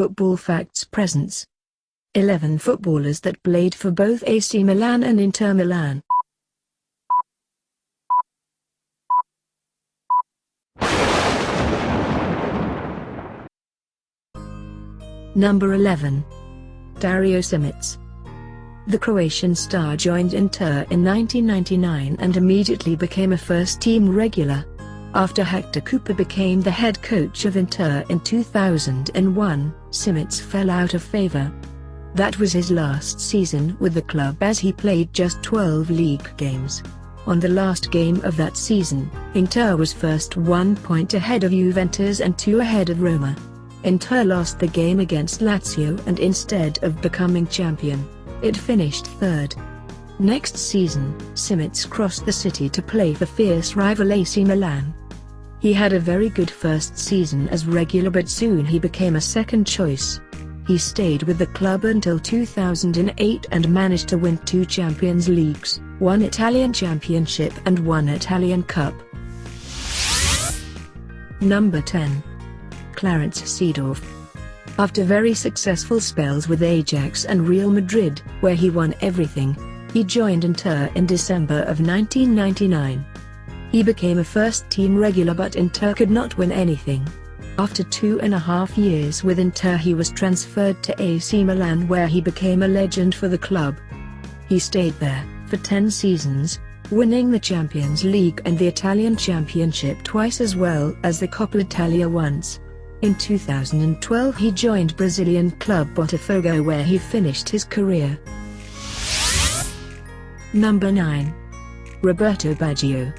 Football Facts Presents. 11 footballers that played for both AC Milan and Inter Milan. Number 11. Dario Simic. The Croatian star joined Inter in 1999 and immediately became a first-team regular. After Hector Cooper became the head coach of Inter in 2001, Simic fell out of favor. That was his last season with the club as he played just 12 league games. On the last game of that season, Inter was first 1 point ahead of Juventus and 2 ahead of Roma. Inter lost the game against Lazio and instead of becoming champion, it finished third. Next season, Simic crossed the city to play for fierce rival AC Milan. He had a very good first season as regular, but soon he became a second choice. He stayed with the club until 2008 and managed to win 2 Champions Leagues, 1 Italian Championship and 1 Italian Cup. Number 10. Clarence Seedorf. After very successful spells with Ajax and Real Madrid, where he won everything, he joined Inter in December of 1999. He became a first-team regular, but Inter could not win anything. After 2.5 years with Inter, he was transferred to AC Milan, where he became a legend for the club. He stayed there for 10 seasons, winning the Champions League and the Italian Championship twice as well as the Coppa Italia once. In 2012 he joined Brazilian club Botafogo, where he finished his career. Number 9. Roberto Baggio.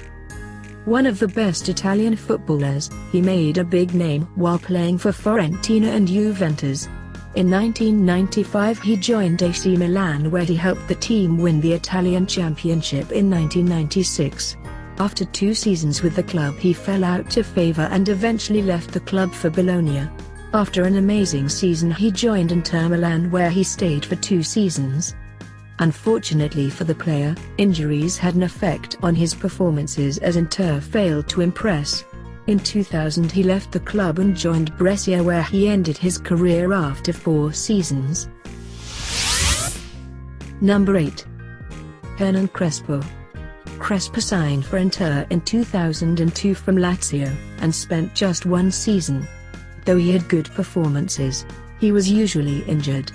One of the best Italian footballers, he made a big name while playing for Fiorentina and Juventus. In 1995 he joined AC Milan, where he helped the team win the Italian Championship in 1996. After 2 seasons with the club he fell out of favor and eventually left the club for Bologna. After an amazing season he joined Inter Milan, where he stayed for 2 seasons. Unfortunately for the player, injuries had an effect on his performances as Inter failed to impress. In 2000 he left the club and joined Brescia, where he ended his career after 4 seasons. Number 8. Hernan Crespo. Crespo signed for Inter in 2002 from Lazio, and spent just 1 season. Though he had good performances, he was usually injured.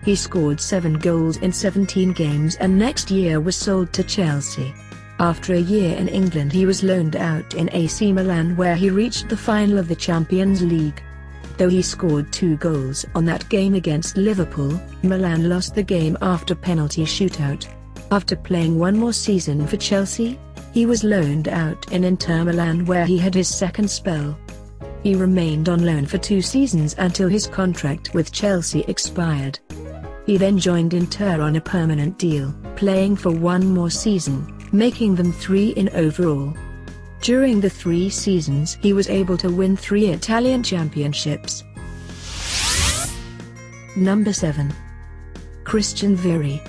He scored 7 goals in 17 games and next year was sold to Chelsea. After a year in England he was loaned out in AC Milan, where he reached the final of the Champions League. Though he scored 2 goals on that game against Liverpool, Milan lost the game after penalty shootout. After playing 1 more season for Chelsea, he was loaned out in Inter Milan, where he had his second spell. He remained on loan for 2 seasons until his contract with Chelsea expired. He then joined Inter on a permanent deal, playing for 1 more season, making them 3 in overall. During the 3 seasons he was able to win 3 Italian championships. Number 7. Christian Vieri.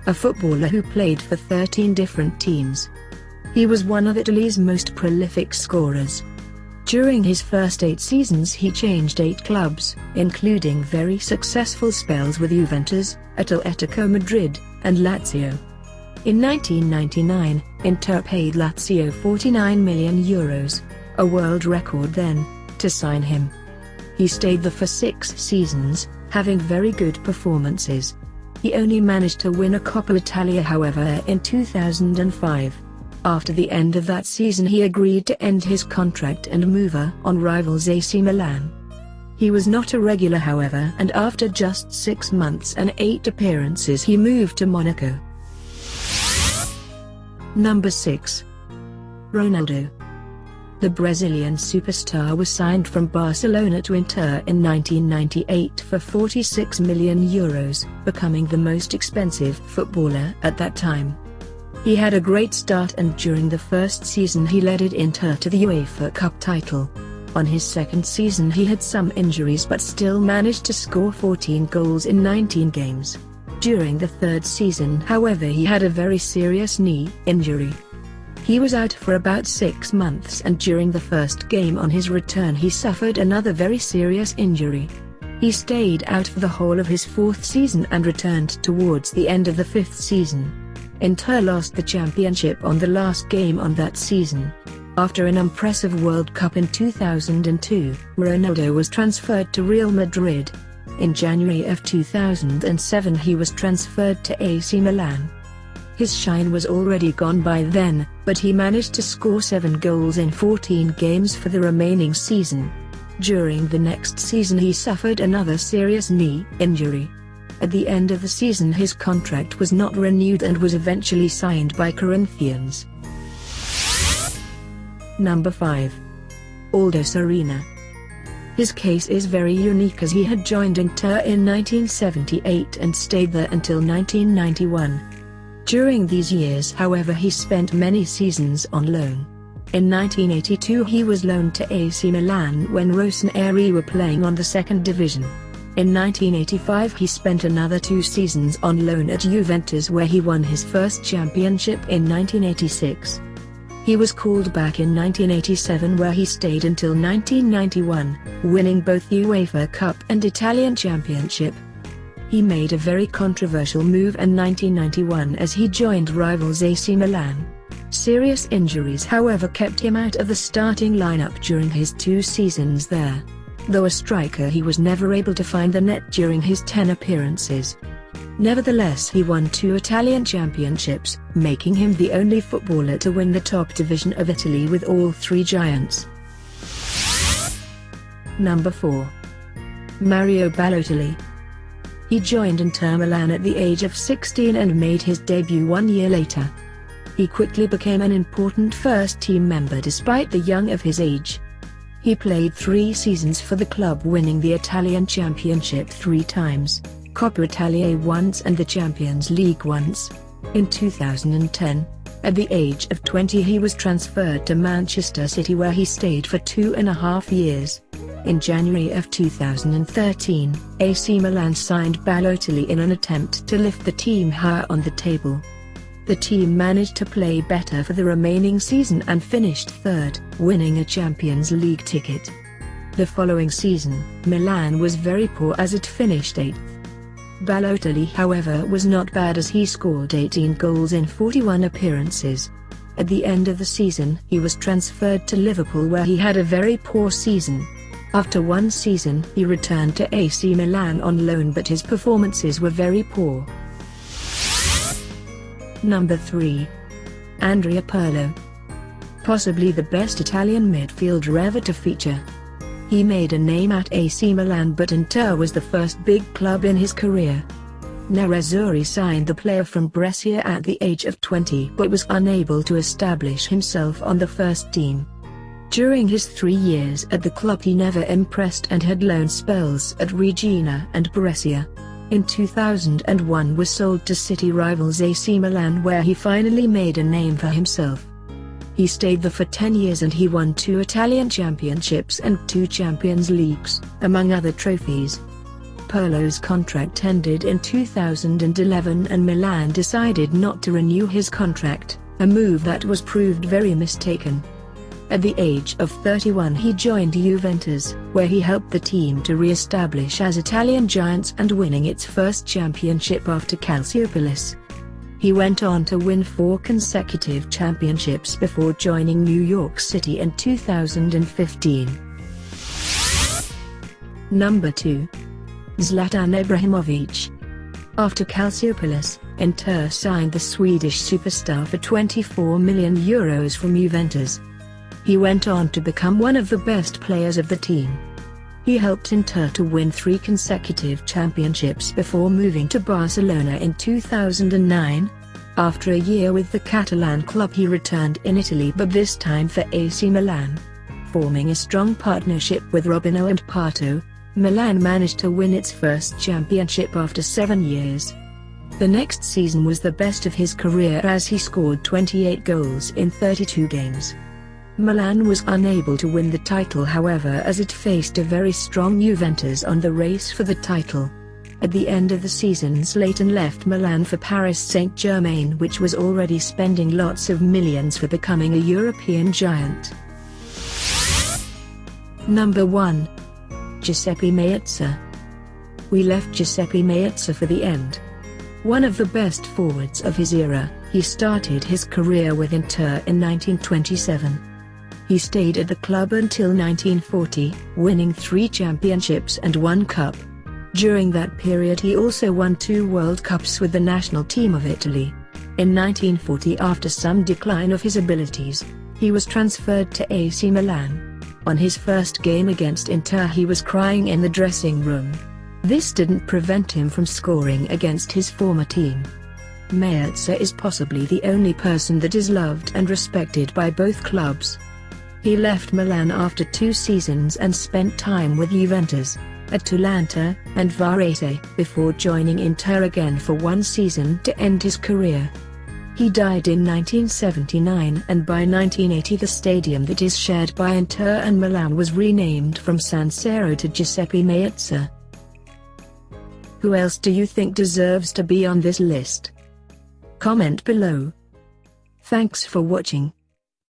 A footballer who played for 13 different teams. He was one of Italy's most prolific scorers. During his first 8 seasons he changed 8 clubs, including very successful spells with Juventus, Atletico Madrid, and Lazio. In 1999, Inter paid Lazio €49 million, a world record then, to sign him. He stayed there for 6 seasons, having very good performances. He only managed to win a Coppa Italia, however, in 2005. After the end of that season he agreed to end his contract and move on rivals AC Milan. He was not a regular, however, and after just 6 months and 8 appearances he moved to Monaco. Number 6. Ronaldo. The Brazilian superstar was signed from Barcelona to Inter in 1998 for €46 million, becoming the most expensive footballer at that time. He had a great start and during the first season he led Inter to the UEFA Cup title. On his second season he had some injuries but still managed to score 14 goals in 19 games. During the third season, however, he had a very serious knee injury. He was out for about 6 months and during the first game on his return he suffered another very serious injury. He stayed out for the whole of his fourth season and returned towards the end of the fifth season. Inter lost the championship on the last game on that season. After an impressive World Cup in 2002, Ronaldo was transferred to Real Madrid. In January of 2007 he was transferred to AC Milan. His shine was already gone by then, but he managed to score 7 goals in 14 games for the remaining season. During the next season he suffered another serious knee injury. At the end of the season his contract was not renewed and was eventually signed by Corinthians. Number 5. Aldous Arena. His case is very unique as he had joined Inter in 1978 and stayed there until 1991. During these years however he spent many seasons on loan. In 1982 he was loaned to AC Milan when Rossoneri were playing on the second division. In 1985 he spent another 2 seasons on loan at Juventus where he won his first championship in 1986. He was called back in 1987 where he stayed until 1991, winning both UEFA Cup and Italian Championship. He made a very controversial move in 1991 as he joined rivals AC Milan. Serious injuries however kept him out of the starting lineup during his 2 seasons there. Though a striker he was never able to find the net during his 10 appearances. Nevertheless he won 2 Italian championships, making him the only footballer to win the top division of Italy with all 3 giants. Number 4. Mario Balotelli. He joined Inter Milan at the age of 16 and made his debut 1 year later. He quickly became an important first-team member despite the young of his age. He played 3 seasons for the club winning the Italian Championship 3 times, Coppa Italia once and the Champions League once. In 2010, at the age of 20 he was transferred to Manchester City where he stayed for 2.5 years. In January of 2013, AC Milan signed Balotelli in an attempt to lift the team higher on the table. The team managed to play better for the remaining season and finished 3rd, winning a Champions League ticket. The following season, Milan was very poor as it finished 8th. Balotelli however was not bad as he scored 18 goals in 41 appearances. At the end of the season he was transferred to Liverpool where he had a very poor season. After 1 season he returned to AC Milan on loan but his performances were very poor. Number 3. Andrea Pirlo. Possibly the best Italian midfielder ever to feature. He made a name at AC Milan but Inter was the first big club in his career. Nerazzurri signed the player from Brescia at the age of 20 but was unable to establish himself on the first team. During his 3 years at the club he never impressed and had loan spells at Regina and Brescia. In 2001 was sold to City rivals AC Milan where he finally made a name for himself. He stayed there for 10 years and he won 2 Italian championships and 2 Champions Leagues, among other trophies. Pirlo's contract ended in 2011 and Milan decided not to renew his contract, a move that was proved very mistaken. At the age of 31 he joined Juventus, where he helped the team to re-establish as Italian giants and winning its first championship after Calciopoulos. He went on to win 4 consecutive championships before joining New York City in 2015. Number 2. Zlatan Ibrahimovic. After Calciopoulos, Inter signed the Swedish superstar for €24 million from Juventus. He went on to become one of the best players of the team. He helped Inter to win 3 consecutive championships before moving to Barcelona in 2009. After a year with the Catalan club he returned in Italy but this time for AC Milan. Forming a strong partnership with Robinho and Pato, Milan managed to win its first championship after 7 years. The next season was the best of his career as he scored 28 goals in 32 games. Milan was unable to win the title however as it faced a very strong Juventus on the race for the title. At the end of the season Zlatan left Milan for Paris Saint-Germain which was already spending lots of millions for becoming a European giant. Number 1. Giuseppe Meazza. we left Giuseppe Meazza for the end. One of the best forwards of his era, he started his career with Inter in 1927. He stayed at the club until 1940, winning 3 championships and 1 cup. During that period he also won 2 World Cups with the national team of Italy. In 1940, after some decline of his abilities, he was transferred to AC Milan. On his first game against Inter he was crying in the dressing room. This didn't prevent him from scoring against his former team. Meazza is possibly the only person that is loved and respected by both clubs. He left Milan after 2 seasons and spent time with Juventus, Atalanta, and Varese, before joining Inter again for 1 season to end his career. He died in 1979, and by 1980 the stadium that is shared by Inter and Milan was renamed from San Siro to Giuseppe Meazza. Who else do you think deserves to be on this list? Comment below. Thanks for watching.